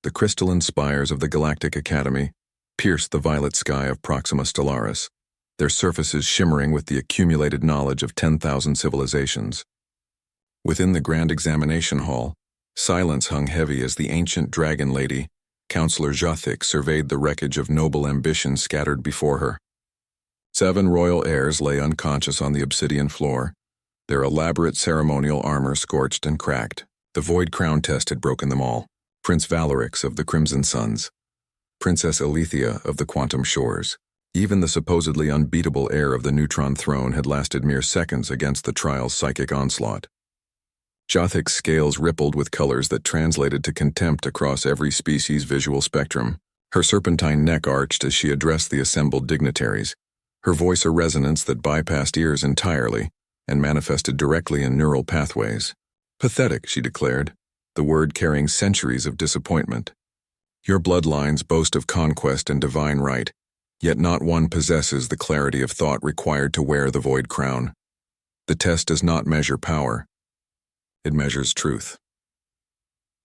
The crystalline spires of the Galactic Academy pierced the violet sky of Proxima Stellaris, their surfaces shimmering with the accumulated knowledge of 10,000 civilizations. Within the Grand Examination Hall, silence hung heavy as the ancient dragon lady, Counselor Jothic, surveyed the wreckage of noble ambition scattered before her. 7 royal heirs lay unconscious on the obsidian floor, their elaborate ceremonial armor scorched and cracked. The void crown test had broken them all. Prince Valerix of the Crimson Suns, Princess Alethea of the Quantum Shores. Even the supposedly unbeatable heir of the Neutron Throne had lasted mere seconds against the trial's psychic onslaught. Jothic's scales rippled with colors that translated to contempt across every species' visual spectrum. Her serpentine neck arched as she addressed the assembled dignitaries, her voice a resonance that bypassed ears entirely and manifested directly in neural pathways. "Pathetic," she declared, the word carrying centuries of disappointment. "Your bloodlines boast of conquest and divine right, yet not one possesses the clarity of thought required to wear the void crown. The test does not measure power. It measures truth."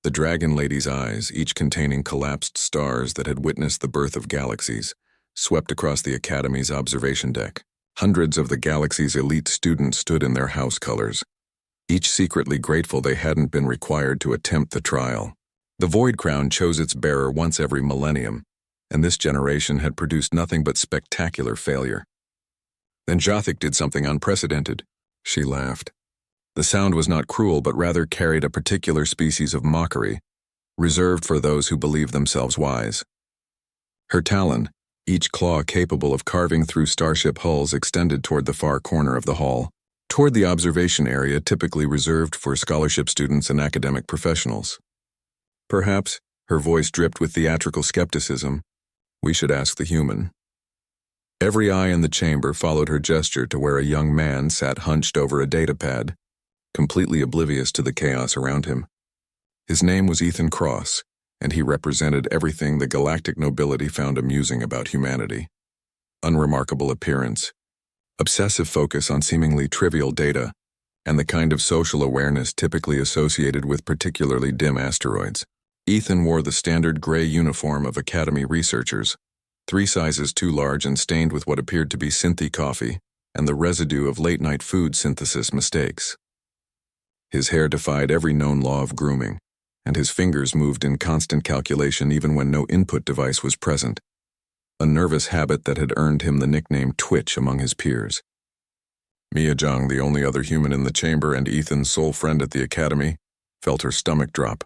The dragon lady's eyes, each containing collapsed stars that had witnessed the birth of galaxies, swept across the Academy's observation deck. Hundreds of the galaxy's elite students stood in their house colors, each secretly grateful they hadn't been required to attempt the trial. The Void Crown chose its bearer once every millennium, and this generation had produced nothing but spectacular failure. Then Jothic did something unprecedented. She laughed. The sound was not cruel, but rather carried a particular species of mockery, reserved for those who believe themselves wise. Her talon, each claw capable of carving through starship hulls, extended toward the far corner of the hall, toward the observation area typically reserved for scholarship students and academic professionals. Perhaps, her voice dripped with theatrical skepticism, we should ask the human. Every eye in the chamber followed her gesture to where a young man sat hunched over a datapad, completely oblivious to the chaos around him. His name was Ethan Cross, and he represented everything the galactic nobility found amusing about humanity. Unremarkable appearance, obsessive focus on seemingly trivial data, and the kind of social awareness typically associated with particularly dim asteroids. Ethan wore the standard gray uniform of Academy researchers, 3 sizes too large and stained with what appeared to be synthy coffee and the residue of late-night food synthesis mistakes. His hair defied every known law of grooming, and his fingers moved in constant calculation even when no input device was present, a nervous habit that had earned him the nickname Twitch among his peers. Mia Zhang, the only other human in the chamber and Ethan's sole friend at the Academy, felt her stomach drop.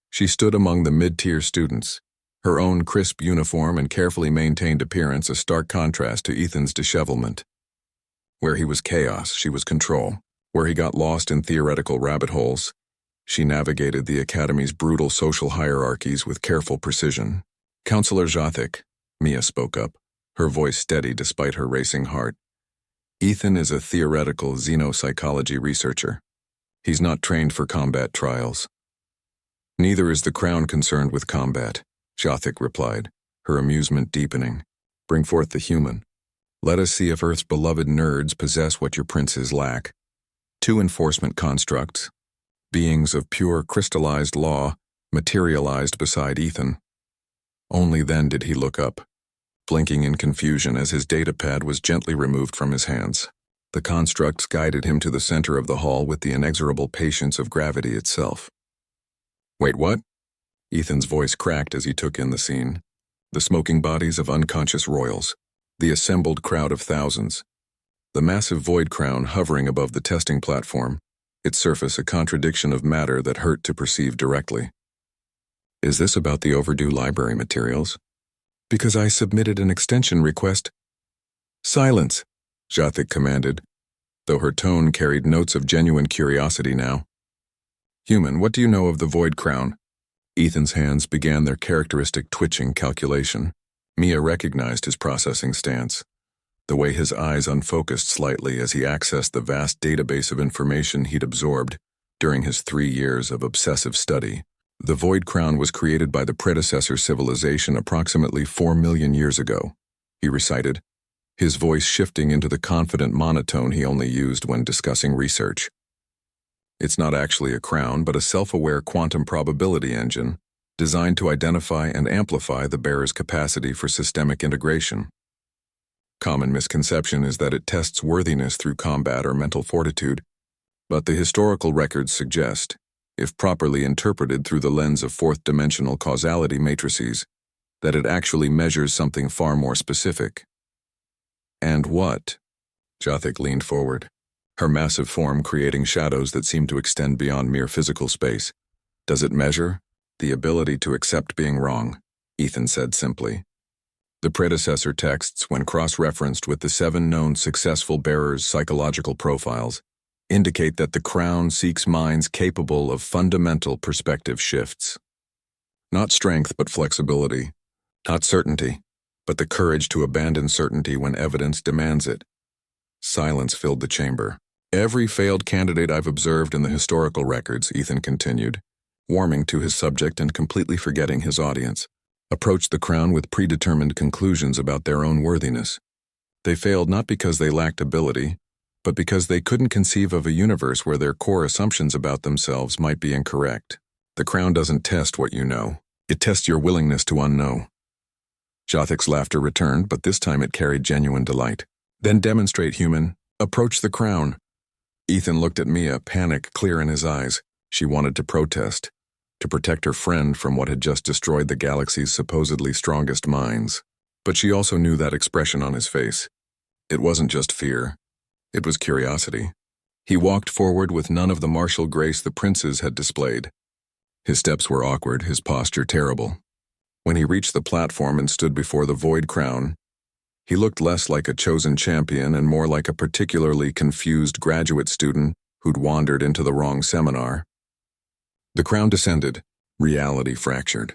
She stood among the mid-tier students, her own crisp uniform and carefully maintained appearance a stark contrast to Ethan's dishevelment. Where he was chaos, she was control. Where he got lost in theoretical rabbit holes, she navigated the Academy's brutal social hierarchies with careful precision. "Counselor Jothic," Mia spoke up, her voice steady despite her racing heart. "Ethan is a theoretical xenopsychology researcher. He's not trained for combat trials." "Neither is the Crown concerned with combat," Jothic replied, her amusement deepening. "Bring forth the human. Let us see if Earth's beloved nerds possess what your princes lack. 2 enforcement constructs, beings of pure crystallized law, materialized beside Ethan." Only then did he look up, blinking in confusion as his datapad was gently removed from his hands. The constructs guided him to the center of the hall with the inexorable patience of gravity itself. "Wait, what?" Ethan's voice cracked as he took in the scene. The smoking bodies of unconscious royals, the assembled crowd of thousands, the massive void crown hovering above the testing platform, its surface a contradiction of matter that hurt to perceive directly. "Is this about the overdue library materials?" "Because I submitted an extension request." "Silence," Jothic commanded, though her tone carried notes of genuine curiosity now. "Human, what do you know of the Void Crown?" Ethan's hands began their characteristic twitching calculation. Mia recognized his processing stance, the way his eyes unfocused slightly as he accessed the vast database of information he'd absorbed during his 3 years of obsessive study. The Void Crown was created by the predecessor civilization approximately 4 million years ago, he recited, his voice shifting into the confident monotone he only used when discussing research. "It's not actually a crown, but a self-aware quantum probability engine, designed to identify and amplify the bearer's capacity for systemic integration. Common misconception is that it tests worthiness through combat or mental fortitude, but the historical records suggest, if properly interpreted through the lens of fourth-dimensional causality matrices, that it actually measures something far more specific. And what? Jothik leaned forward, her massive form creating shadows that seemed to extend beyond mere physical space. Does it measure? The ability to accept being wrong, Ethan said simply. The predecessor texts, when cross-referenced with the 7 known successful bearers' psychological profiles, indicate that the crown seeks minds capable of fundamental perspective shifts. Not strength, but flexibility. Not certainty, but the courage to abandon certainty when evidence demands it. Silence filled the chamber. Every failed candidate I've observed in the historical records, Ethan continued, warming to his subject and completely forgetting his audience, approached the crown with predetermined conclusions about their own worthiness. They failed not because they lacked ability, but because they couldn't conceive of a universe where their core assumptions about themselves might be incorrect. The crown doesn't test what you know. It tests your willingness to unknow. Jothik's laughter returned, but this time it carried genuine delight. Then demonstrate, human. Approach the crown. Ethan looked at Mia, panic clear in his eyes. She wanted to protest, to protect her friend from what had just destroyed the galaxy's supposedly strongest minds. But she also knew that expression on his face. It wasn't just fear. It was curiosity. He walked forward with none of the martial grace the princes had displayed. His steps were awkward, his posture terrible. When he reached the platform and stood before the void crown, he looked less like a chosen champion and more like a particularly confused graduate student who'd wandered into the wrong seminar. The crown descended, reality fractured.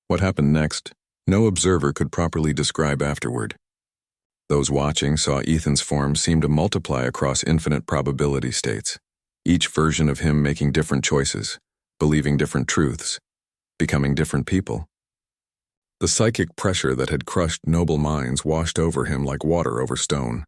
What happened next, no observer could properly describe afterward. Those watching saw Ethan's form seem to multiply across infinite probability states, each version of him making different choices, believing different truths, becoming different people. The psychic pressure that had crushed noble minds washed over him like water over stone.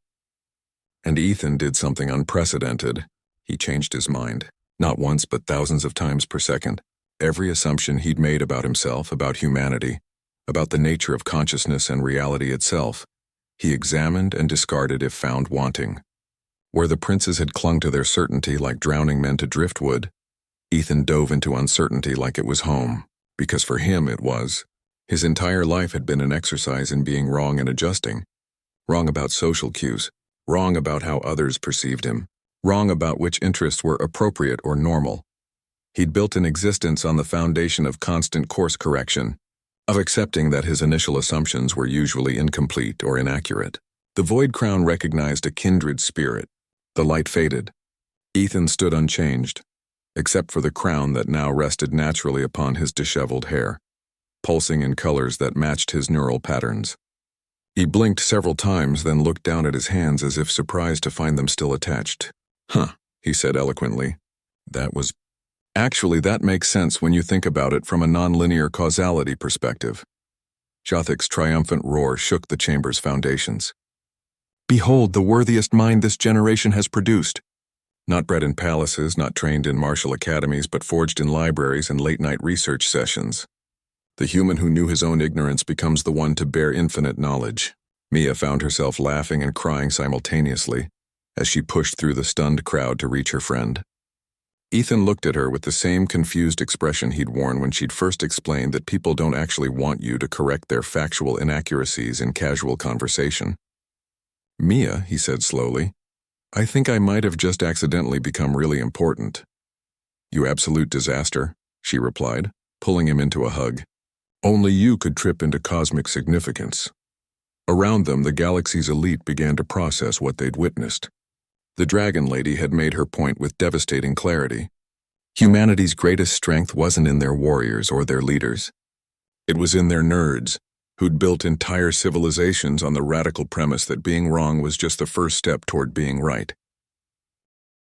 And Ethan did something unprecedented. He changed his mind, not once but thousands of times per second. Every assumption he'd made about himself, about humanity, about the nature of consciousness and reality itself, he examined and discarded if found wanting. Where the princes had clung to their certainty like drowning men to driftwood, Ethan dove into uncertainty like it was home, because for him it was. His entire life had been an exercise in being wrong and adjusting. Wrong about social cues, wrong about how others perceived him, wrong about which interests were appropriate or normal. He'd built an existence on the foundation of constant course correction, of accepting that his initial assumptions were usually incomplete or inaccurate. The void crown recognized a kindred spirit. The light faded. Ethan stood unchanged, except for the crown that now rested naturally upon his disheveled hair, pulsing in colors that matched his neural patterns. He blinked several times, then looked down at his hands as if surprised to find them still attached. "Huh," he said eloquently. Actually, that makes sense when you think about it from a nonlinear causality perspective." Jothik's triumphant roar shook the chamber's foundations. "Behold the worthiest mind this generation has produced. Not bred in palaces, not trained in martial academies, but forged in libraries and late-night research sessions. The human who knew his own ignorance becomes the one to bear infinite knowledge." Mia found herself laughing and crying simultaneously as she pushed through the stunned crowd to reach her friend. Ethan looked at her with the same confused expression he'd worn when she'd first explained that people don't actually want you to correct their factual inaccuracies in casual conversation. "Mia," he said slowly, "I think I might have just accidentally become really important." "You absolute disaster," she replied, pulling him into a hug. "Only you could trip into cosmic significance." Around them, the galaxy's elite began to process what they'd witnessed. The Dragon Lady had made her point with devastating clarity. Humanity's greatest strength wasn't in their warriors or their leaders. It was in their nerds, who'd built entire civilizations on the radical premise that being wrong was just the first step toward being right.